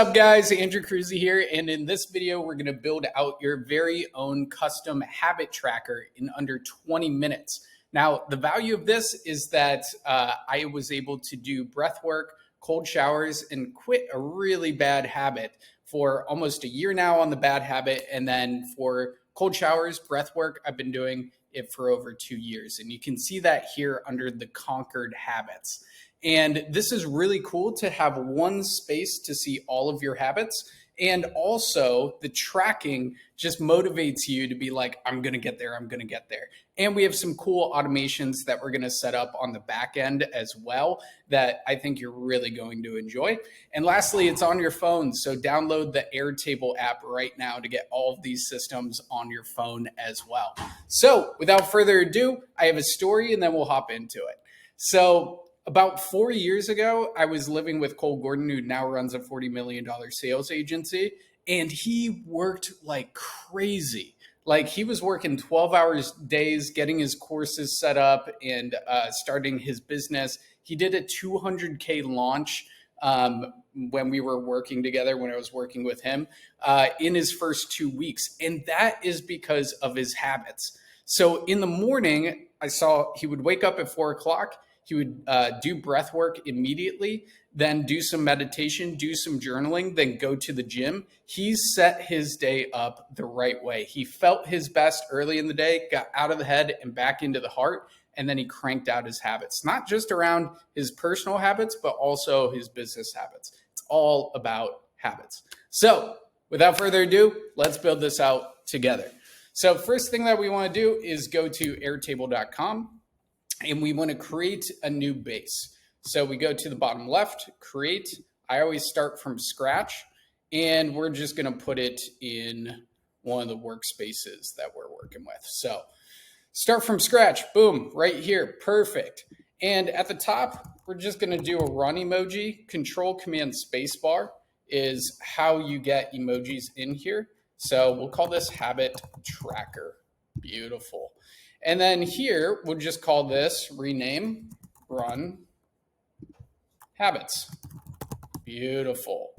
What's up guys, Andrew Cruzy here, and in this video we're going to build out your very own custom habit tracker in under 20 minutes. Now the value of this is that I was able to do breath work, cold showers, and quit a really bad habit for almost a year now on the bad habit, and then for cold showers, breath work, I've been doing it for over 2 years, and you can see that here under the conquered habits. And this is really cool to have one space to see all of your habits. And also the tracking just motivates you to be like, I'm going to get there. I'm going to get there. And we have some cool automations that we're going to set up on the back end as well that I think you're really going to enjoy. And lastly, it's on your phone. So download the Airtable app right now to get all of these systems on your phone as well. So without further ado, I have a story and then we'll hop into it. So about 4 years ago, I was living with Cole Gordon, who now runs a $40 million sales agency, and he worked like crazy. Like he was working 12 hours days, getting his courses set up and starting his business. He did a 200K launch when we were working together, when I was working with him in his first 2 weeks. And that is because of his habits. So in the morning, I saw he would wake up at 4 o'clock. He would do breath work immediately, then do some meditation, do some journaling, then go to the gym. He set his day up the right way. He felt his best early in the day, got out of the head and back into the heart, and then he cranked out his habits, not just around his personal habits, but also his business habits. It's all about habits. So without further ado, let's build this out together. So first thing that we want to do is go to airtable.com. And we want to create a new base. So we go to the bottom left, create. I always start from scratch, and we're just going to put it in one of the workspaces that we're working with. So start from scratch, boom, right here, perfect. And at the top, we're just going to do a run emoji. Control Command Spacebar is how you get emojis in here. So we'll call this habit tracker. Beautiful. And then here, we'll just call this rename run habits. Beautiful.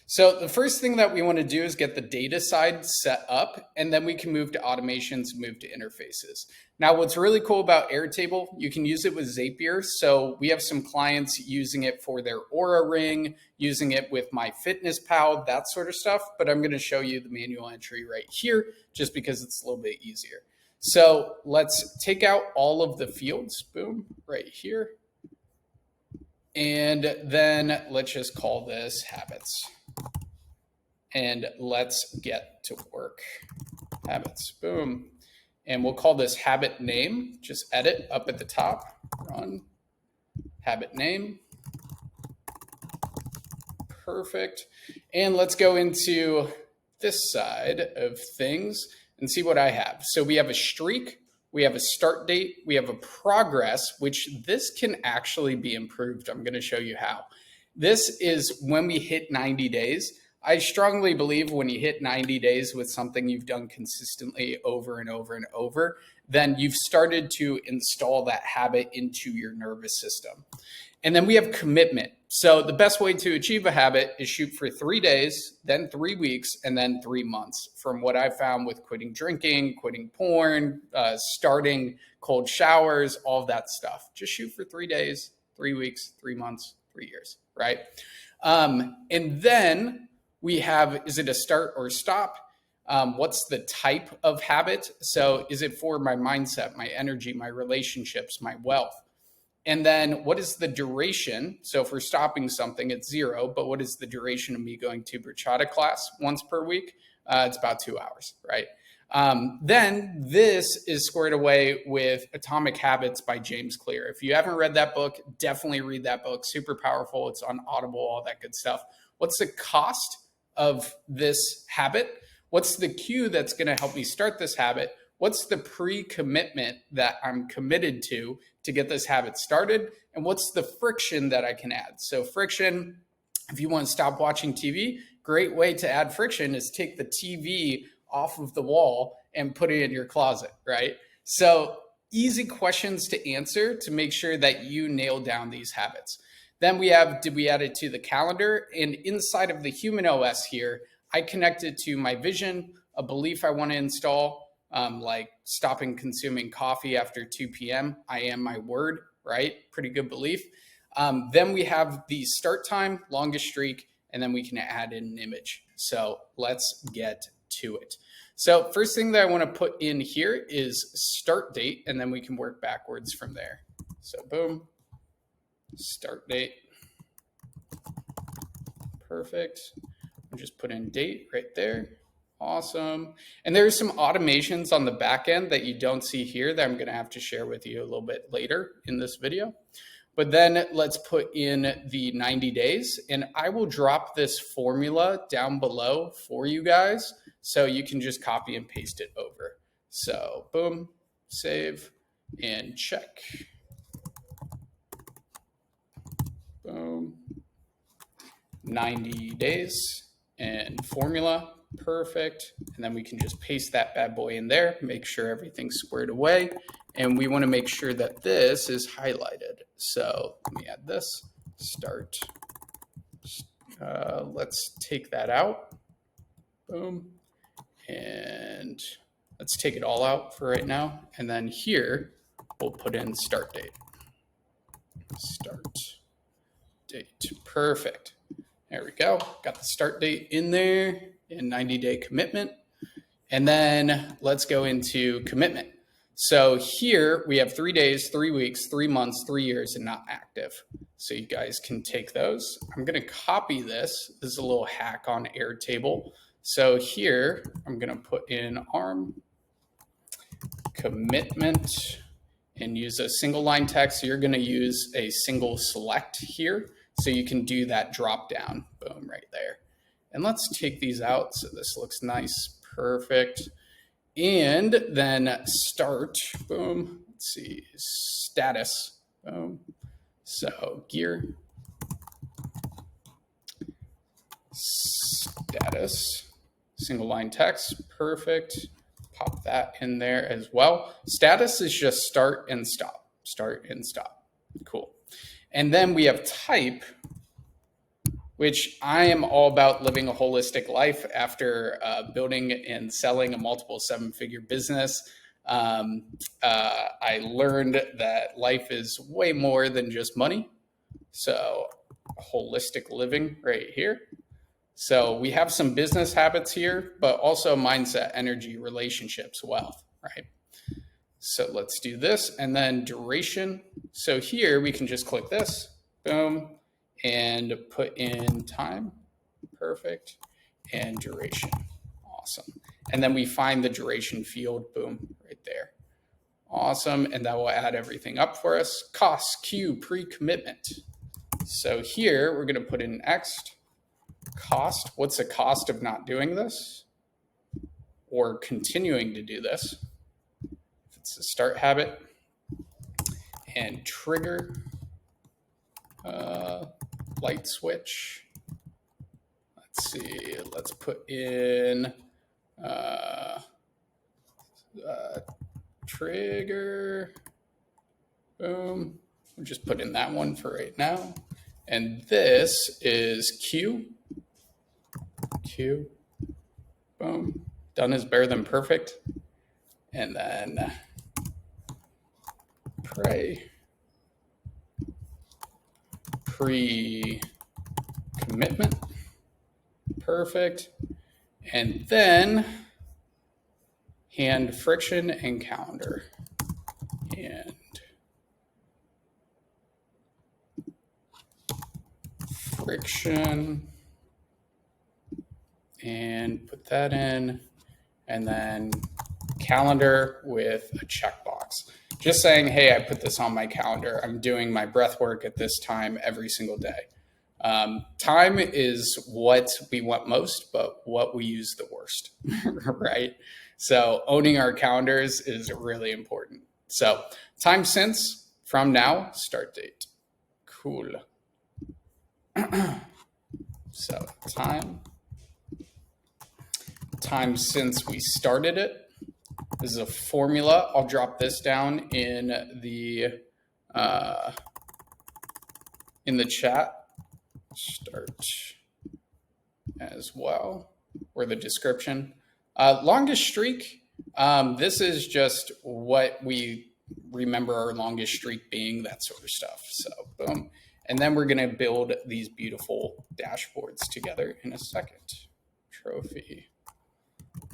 So the first thing that we want to do is get the data side set up, and then we can move to automations, move to interfaces. Now, what's really cool about Airtable, you can use it with Zapier. So we have some clients using it for their Aura Ring, using it with MyFitnessPal, that sort of stuff. But I'm going to show you the manual entry right here, just because it's a little bit easier. So let's take out all of the fields, boom, right here. And then let's just call this habits. And let's get to work. Habits, boom. And we'll call this habit name, just edit up at the top, run, habit name. Perfect. And let's go into this side of things and see what I have. So we have a streak, we have a start date, we have a progress, which this can actually be improved. I'm going to show you how. This is when we hit 90 days. I strongly believe when you hit 90 days with something you've done consistently over and over and over, then you've started to install that habit into your nervous system. And then we have commitment. So the best way to achieve a habit is shoot for 3 days, then 3 weeks, and then 3 months. From what I found with quitting drinking, quitting porn, starting cold showers, all of that stuff. Just shoot for 3 days, 3 weeks, 3 months, 3 years, right? And then we have, is it a start or stop? What's the type of habit? So is it for my mindset, my energy, my relationships, my wealth? And then what is the duration? So if we're stopping something, it's 0, but what is the duration of me going to bachata class once per week? It's about 2 hours, right? Then this is squared away with Atomic Habits by James Clear. If you haven't read that book, definitely read that book. Super powerful. It's on Audible, all that good stuff. What's the cost of this habit? What's the cue that's going to help me start this habit? What's the pre-commitment that I'm committed to get this habit started? And what's the friction that I can add? So friction, if you want to stop watching TV, great way to add friction is take the TV off of the wall and put it in your closet, right? So easy questions to answer to make sure that you nail down these habits. Then we have, did we add it to the calendar? And inside of the human OS here, I connected to my vision, a belief I want to install, like stopping consuming coffee after 2 p.m. I am my word, right? Pretty good belief. Then we have the start time, longest streak, and then we can add in an image. So let's get to it. So first thing that I want to put in here is start date, and then we can work backwards from there. So boom, start date. Perfect. I'll just put in date right there. Awesome. And there's some automations on the back end that you don't see here that I'm going to have to share with you a little bit later in this video. But then let's put in the 90 days, and I will drop this formula down below for you guys so you can just copy and paste it over. So boom, save and check. Boom. 90 days and formula. Perfect. And then we can just paste that bad boy in there, make sure everything's squared away. And we want to make sure that this is highlighted. So let me add this, start. Let's take that out. Boom. And let's take it all out for right now. And then here, we'll put in start date. Start date. Perfect. There we go. Got the start date in there and 90-day commitment. And then let's go into commitment. So here we have 3 days, 3 weeks, 3 months, 3 years, and not active. So you guys can take those. I'm going to copy this. This is a little hack on Airtable. So here I'm going to put in ARM commitment and use a single line text. So you're going to use a single select here. So you can do that drop down, boom, right there. And let's take these out so this looks nice, perfect. And then start, boom, let's see, status, boom. So gear, status, single line text, perfect. Pop that in there as well. Status is just start and stop, cool. And then we have type, which I am all about living a holistic life after building and selling a multiple 7-figure business. I learned that life is way more than just money. So holistic living right here. So we have some business habits here, but also mindset, energy, relationships, wealth, right? So let's do this, and then duration. So here we can just click this, boom, and put in time, perfect, and duration, awesome. And then we find the duration field, boom, right there. Awesome, and that will add everything up for us. Cost, queue, pre-commitment. So here we're gonna put in next, cost. What's the cost of not doing this or continuing to do this? It's a start habit, and trigger, light switch. Let's see, let's put in trigger, boom. We'll just put in that one for right now. And this is Q, boom. Done is better than perfect. And then pray, pre-commitment, perfect. And then hand friction and calendar. And friction, and put that in, and then calendar with a checkbox. Just saying, hey, I put this on my calendar. I'm doing my breath work at this time every single day. Time is what we want most, but what we use the worst, right? So owning our calendars is really important. So time since, from now, start date. Cool. So time since we started it. This is a formula. I'll drop this down in the in the chat, start as well, or the description. Longest streak, this is just what we remember our longest streak being, that sort of stuff. So boom. And then we're going to build these beautiful dashboards together in a second. Trophy,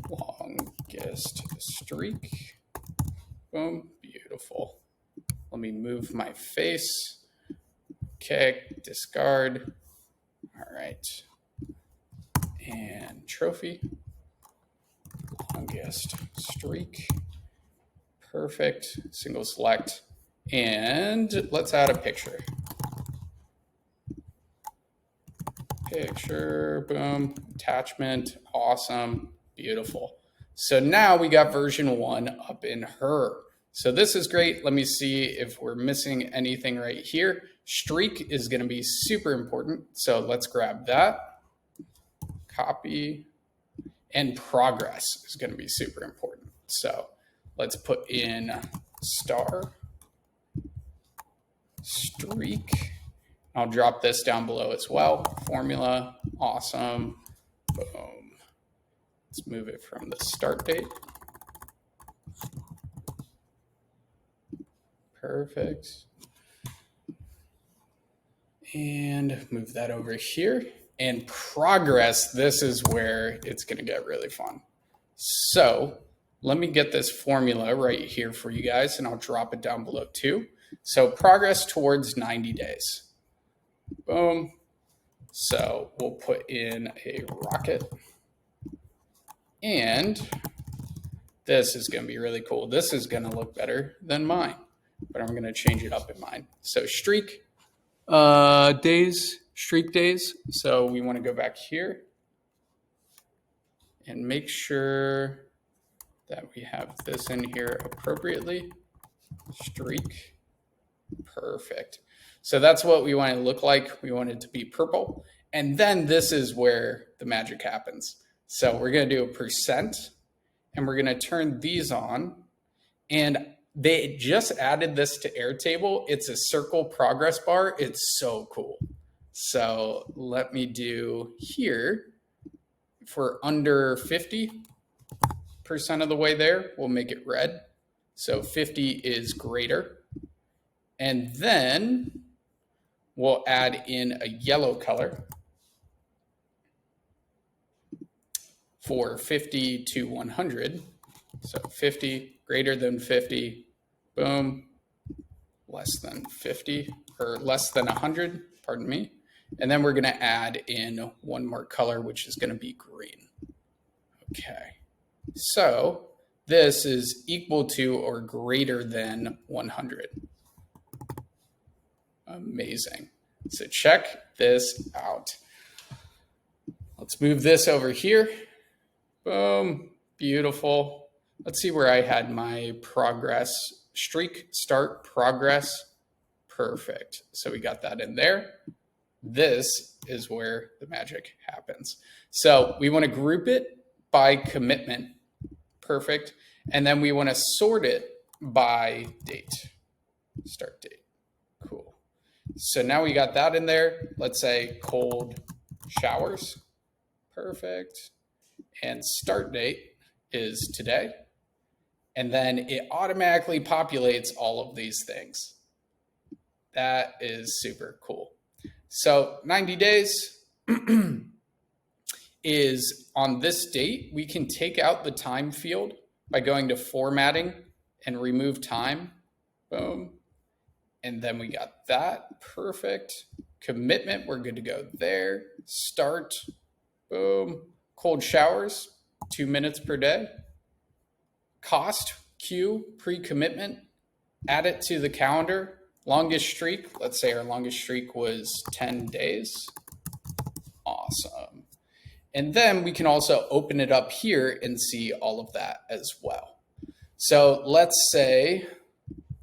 longest streak. Boom, beautiful. Let me move my face. Okay, discard. All right. And trophy, longest streak. Perfect, single select. And let's add a picture. Picture, boom, attachment, awesome, beautiful. So now we got version 1 up in her. So this is great. Let me see if we're missing anything right here. Streak is going to be super important. So let's grab that. Copy. And progress is going to be super important. So let's put in star streak. I'll drop this down below as well. Formula, awesome. Boom. Let's move it from the start date. Perfect. And move that over here. And progress, this is where it's going to get really fun. So let me get this formula right here for you guys, and I'll drop it down below too. So progress towards 90 days. Boom. So we'll put in a rocket. And this is going to be really cool. This is going to look better than mine, but I'm going to change it up in mine. So streak days, streak days. So we want to go back here and make sure that we have this in here appropriately. Streak. Perfect. So that's what we want it to look like. We want it to be purple. And then this is where the magic happens. So we're going to do a %, and we're going to turn these on. And they just added this to Airtable. It's a circle progress bar. It's so cool. So let me do here. If we're under 50% of the way there, we'll make it red. So 50 is greater. And then we'll add in a yellow color for 50 to 100. So 50, greater than 50, boom, less than 50, or less than 100, pardon me. And then we're going to add in one more color, which is going to be green. Okay, so this is equal to or greater than 100. Amazing. So check this out. Let's move this over here. Boom, beautiful. Let's see where I had my progress streak, start progress. Perfect. So we got that in there. This is where the magic happens. So we want to group it by commitment. Perfect. And then we want to sort it by date, start date. Cool. So now we got that in there. Let's say cold showers. Perfect. And start date is today. And then it automatically populates all of these things. That is super cool. So 90 days is on this date. We can take out the time field by going to formatting and remove time. Boom. And then we got that. Perfect. Commitment, we're good to go there. Start. Boom. Cold showers, 2 minutes per day. Cost, queue, pre-commitment. Add it to the calendar. Longest streak, let's say our longest streak was 10 days. Awesome. And then we can also open it up here and see all of that as well. So let's say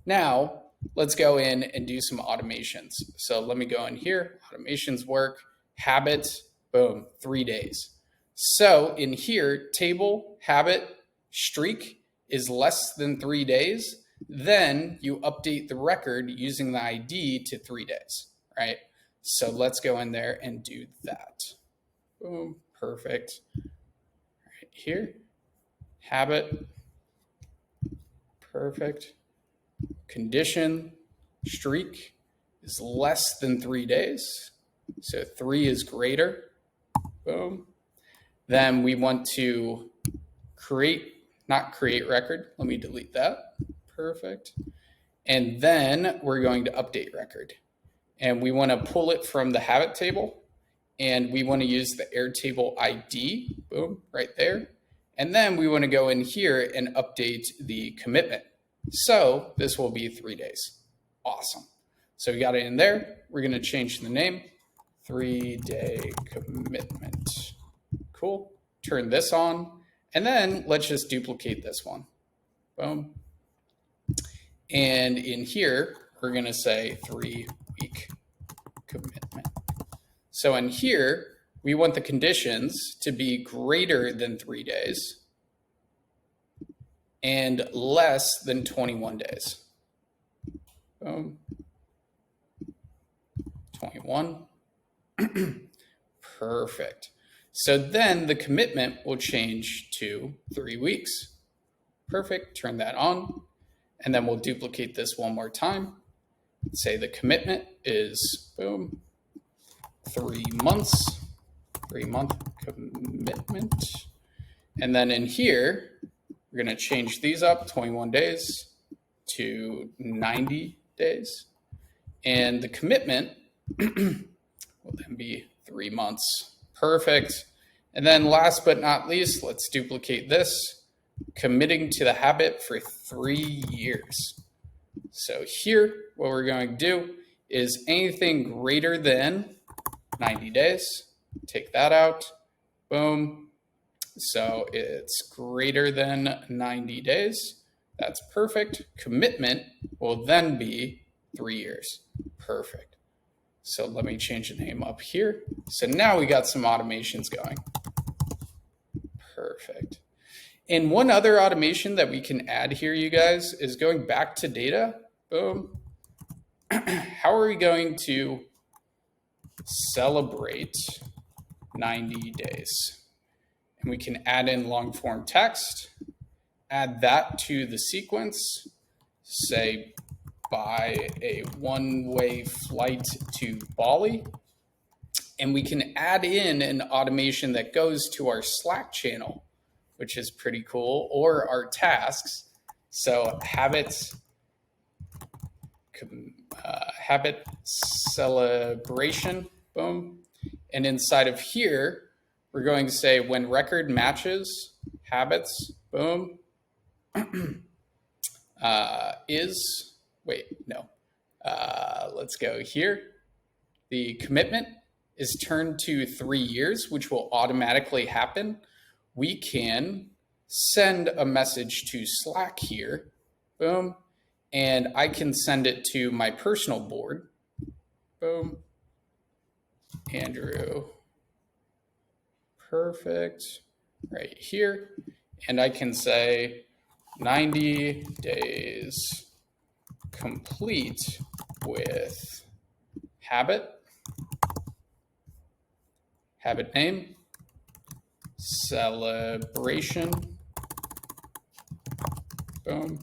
now let's go in and do some automations. So let me go in here, automations work, habits, boom, 3 days. So in here, table, habit, streak is less than 3 days. Then you update the record using the ID to 3 days, right? So let's go in there and do that. Boom, perfect. Right here, habit, perfect. Condition, streak is less than 3 days. So 3 is greater, boom. Then we want to not create record. Let me delete that, perfect. And then we're going to update record. And we want to pull it from the habit table. And we want to use the Airtable ID, boom, right there. And then we want to go in here and update the commitment. So this will be 3 days. Awesome. So we got it in there. We're going to change the name, 3-day commitment. Cool. Turn this on. And then let's just duplicate this one. Boom. And in here, we're going to say 3-week commitment. So in here, we want the conditions to be greater than 3 days and less than 21 days. Boom. 21. Perfect. So then the commitment will change to 3 weeks. Perfect. Turn that on. And then we'll duplicate this one more time. Say the commitment is, boom, 3 months, 3-month commitment. And then in here, we're going to change these up 21 days to 90 days. And the commitment will then be 3 months. Perfect. And then last but not least, let's duplicate this, committing to the habit for 3 years. So here, what we're going to do is anything greater than 90 days, take that out, boom. So it's greater than 90 days. That's perfect. Commitment will then be 3 years. Perfect. So let me change the name up here. So now we got some automations going. Perfect. And one other automation that we can add here, you guys, is going back to data. Boom. How are we going to celebrate 90 days? And we can add in long form text, add that to the sequence, say buy a one-way flight to Bali. And we can add in an automation that goes to our Slack channel, which is pretty cool, or our tasks. So habit celebration, boom. And inside of here, we're going to say when record matches habits, boom, let's go here. The commitment is turned to 3 years, which will automatically happen. We can send a message to Slack here, boom, and I can send it to my personal board, boom, Andrew, perfect, right here, and I can say 90 days complete with habit name, celebration, boom,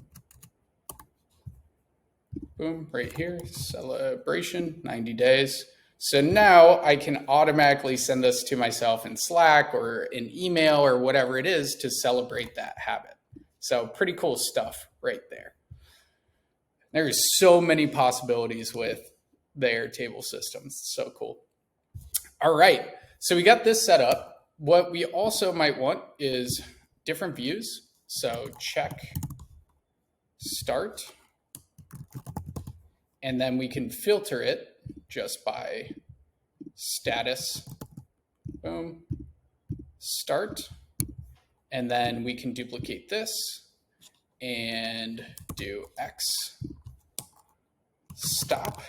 boom, right here, celebration, 90 days. So now I can automatically send this to myself in Slack or in email or whatever it is to celebrate that habit. So pretty cool stuff right there. There's so many possibilities with the Airtable systems. So cool. All right. So we got this set up. What we also might want is different views. So check start. And then we can filter it just by status, boom, start. And then we can duplicate this and do X stop.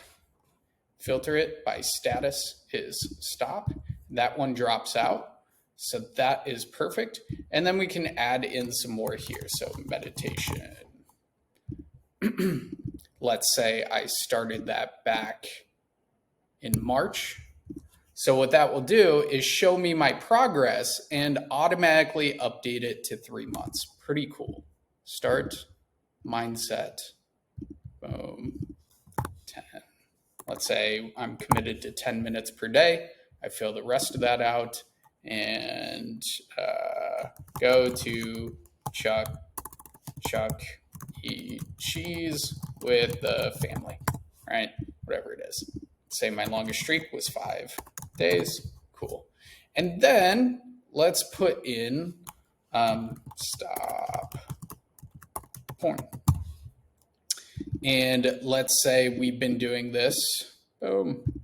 Filter it by status is stop. That one drops out. So that is perfect. And then we can add in some more here. So meditation. Let's say I started that back in March. So what that will do is show me my progress and automatically update it to 3 months. Pretty cool. Start mindset. Boom. 10. Let's say I'm committed to 10 minutes per day. I fill the rest of that out and go to Chuck E. Cheese with the family, right? Whatever it is. Say my longest streak was 5 days. Cool. And then let's put in stop porn. And let's say we've been doing this, boom,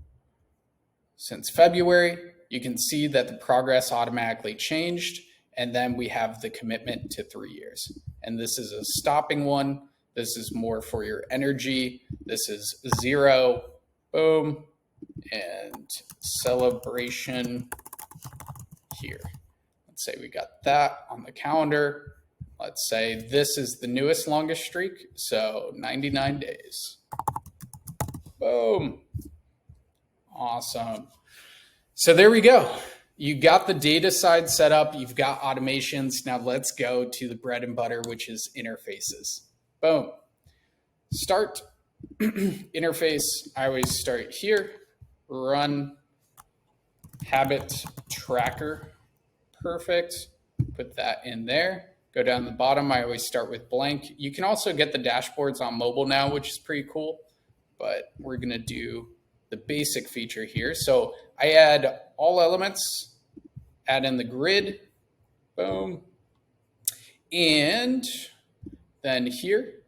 since February. You can see that the progress automatically changed. And then we have the commitment to 3 years. And this is a stopping one. This is more for your energy. This is 0, boom, and celebration here. Let's say we got that on the calendar. Let's say this is the newest longest streak, so 99 days. Boom. Awesome. So there we go. You got the data side set up. You've got automations. Now let's go to the bread and butter, which is interfaces. Boom. Start interface. I always start here. Run habit tracker. Perfect. Put that in there. Go down the bottom. I always start with blank. You can also get the dashboards on mobile now, which is pretty cool. But we're going to do the basic feature here. So I add all elements, add in the grid, boom. And then here,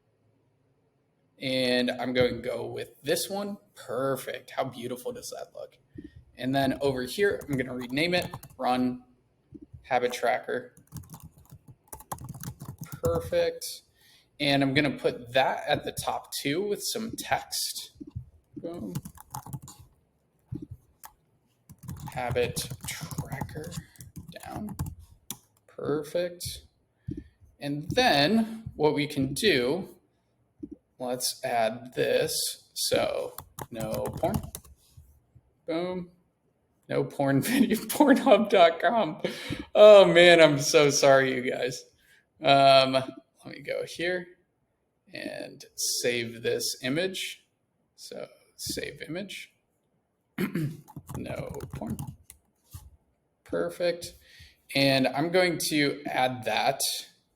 and I'm going to go with this one. Perfect. How beautiful does that look? And then over here, I'm going to rename it, run habit tracker. Perfect. And I'm going to put that at the top too with some text. Boom. Habit tracker down. Perfect. And then what we can do, let's add this. So no porn. Boom. No porn video, pornhub.com. Oh man, I'm so sorry, you guys. Let me go here and save this image. So save image. No porn. Perfect. And I'm going to add that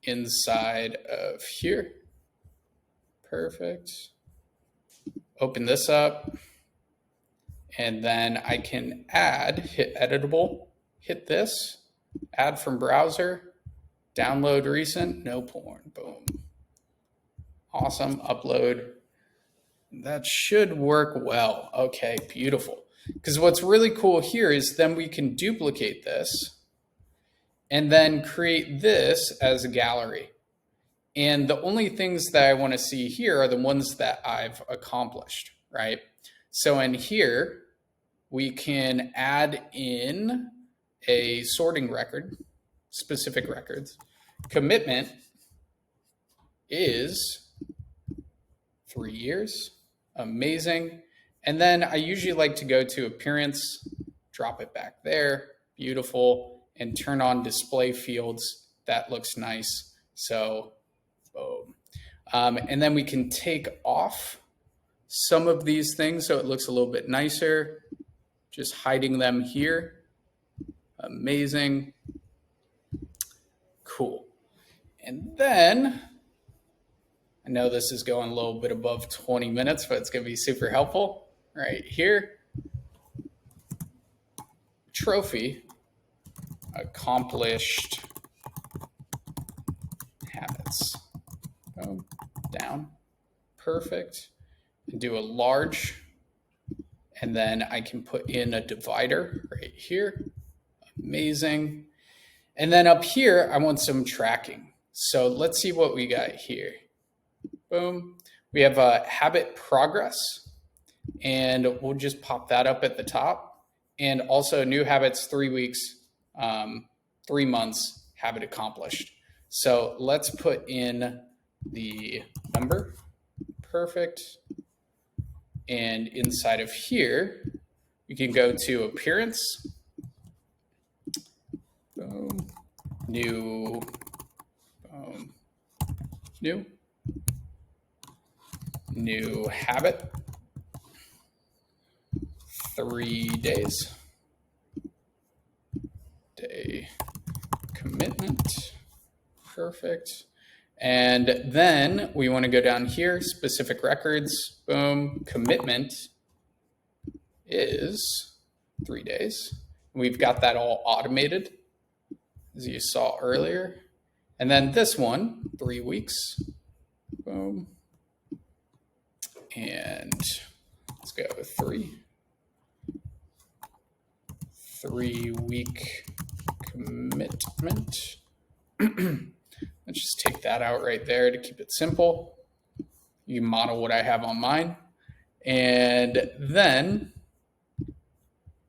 inside of here. Perfect. Open this up. And then I can add, hit editable, hit this, add from browser, download recent, no porn, boom. Awesome, upload. That should work well. Okay, beautiful. Because what's really cool here is then we can duplicate this and then create this as a gallery. And the only things that I want to see here are the ones that I've accomplished, right? So in here, we can add in a sorting record, specific records. Commitment is 3 years. Amazing. And then I usually like to go to appearance, drop it back there, beautiful, and turn on display fields. That looks nice. So, boom. And then we can take off some of these things so it looks a little bit nicer. Just hiding them here. Amazing. Cool. And then, I know this is going a little bit above 20 minutes, but it's going to be super helpful. Right here, trophy, accomplished habits. Boom, down, perfect. Do a large, and then I can put in a divider right here. Amazing. And then up here, I want some tracking. So let's see what we got here. Boom. We have a habit progress. And we'll just pop that up at the top. And also new habits, 3 weeks, 3 months, habit accomplished. So let's put in the number. Perfect. And inside of here, We can go to appearance, boom, new, boom, new habit, 3 days, day commitment, perfect. And then we want to go down here, specific records, boom, commitment is 3 days. We've got that all automated, as you saw earlier. And then this one, 3 weeks, boom. And let's go 3 week commitment. Let's just take that out right there to keep it simple. You can model what I have on mine. And then,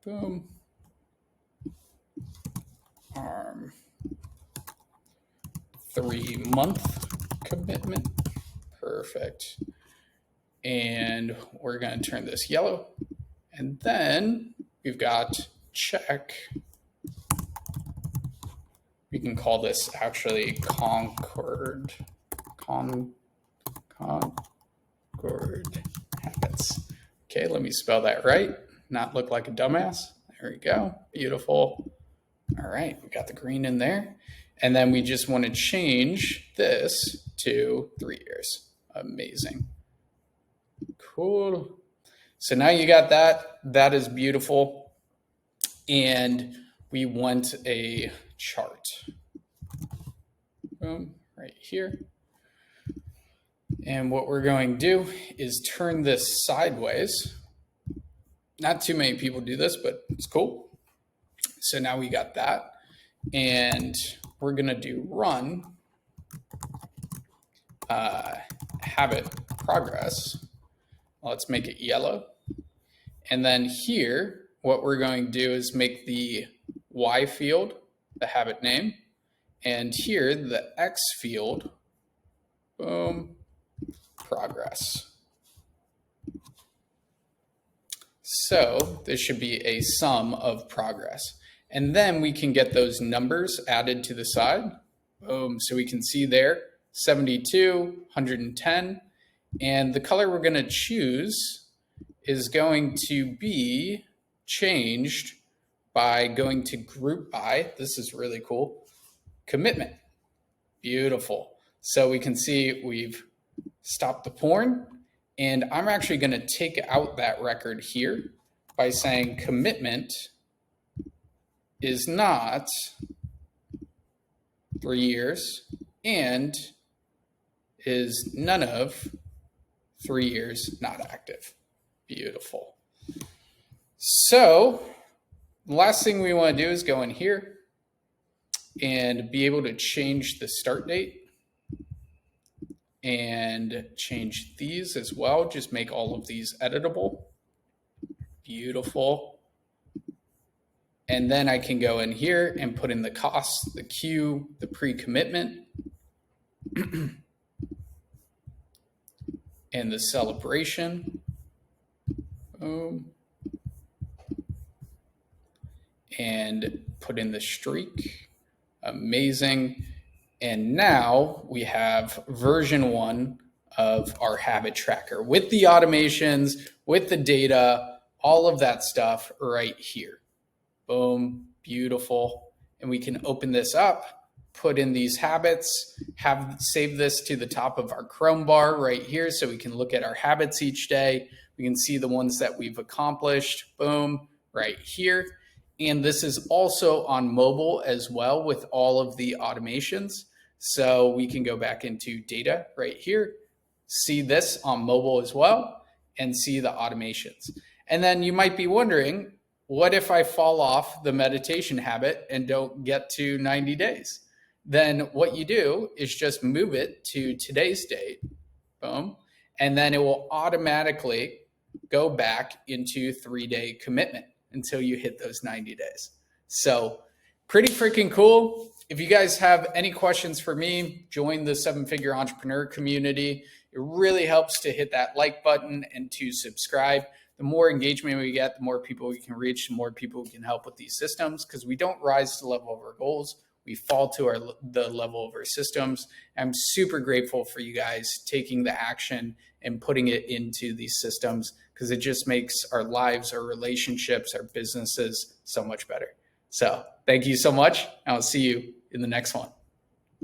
boom, arm, 3 month commitment, perfect. And we're going to turn this yellow. And then we've got check. We can call this actually Concord habits. Okay, let me spell that right, not look like a dumbass. There we go, beautiful. All right, we got the green in there. And then we just want to change this to 3 years. Amazing. Cool. So now you got that. That is beautiful. And we want a chart. Boom, right here. And what we're going to do is turn this sideways. Not too many people do this, but it's cool. So now we got that. And we're going to do run habit progress. Let's make it yellow. And then here, what we're going to do is make the Y field the habit name. And here, the X field, boom, progress. So this should be a sum of progress. And then we can get those numbers added to the side. Boom, so we can see there, 72, 110. And the color we're going to choose is going to be changed by going to group by, this is really cool, commitment. Beautiful. So we can see we've stopped the porn, and I'm actually going to take out that record here by saying commitment is not 3 years and is none of 3 years not active. Beautiful. So the last thing we want to do is go in here and be able to change the start date and change these as well. Just make all of these editable. Beautiful. And then I can go in here and put in the cost, the queue, the pre-commitment, and the celebration. Boom. And put in the streak. Amazing. And now we have version 1 of our habit tracker with the automations, with the data, all of that stuff right here. Boom, beautiful. And we can open this up, put in these habits, save this to the top of our Chrome bar right here so we can look at our habits each day. We can see the ones that we've accomplished, boom, right here. And this is also on mobile as well with all of the automations. So we can go back into data right here, see this on mobile as well, and see the automations. And then you might be wondering, what if I fall off the meditation habit and don't get to 90 days? Then what you do is just move it to today's date, boom, and then it will automatically go back into 3-day commitment until you hit those 90 days. So pretty freaking cool. If you guys have any questions for me, join the 7-Figure Entrepreneur community. It really helps to hit that like button and to subscribe. the more engagement we get, the more people we can reach, the more people we can help with these systems, because we don't rise to the level of our goals. We fall to the level of our systems. I'm super grateful for you guys taking the action and putting it into these systems, because it just makes our lives, our relationships, our businesses so much better. So thank you so much. I'll see you in the next one.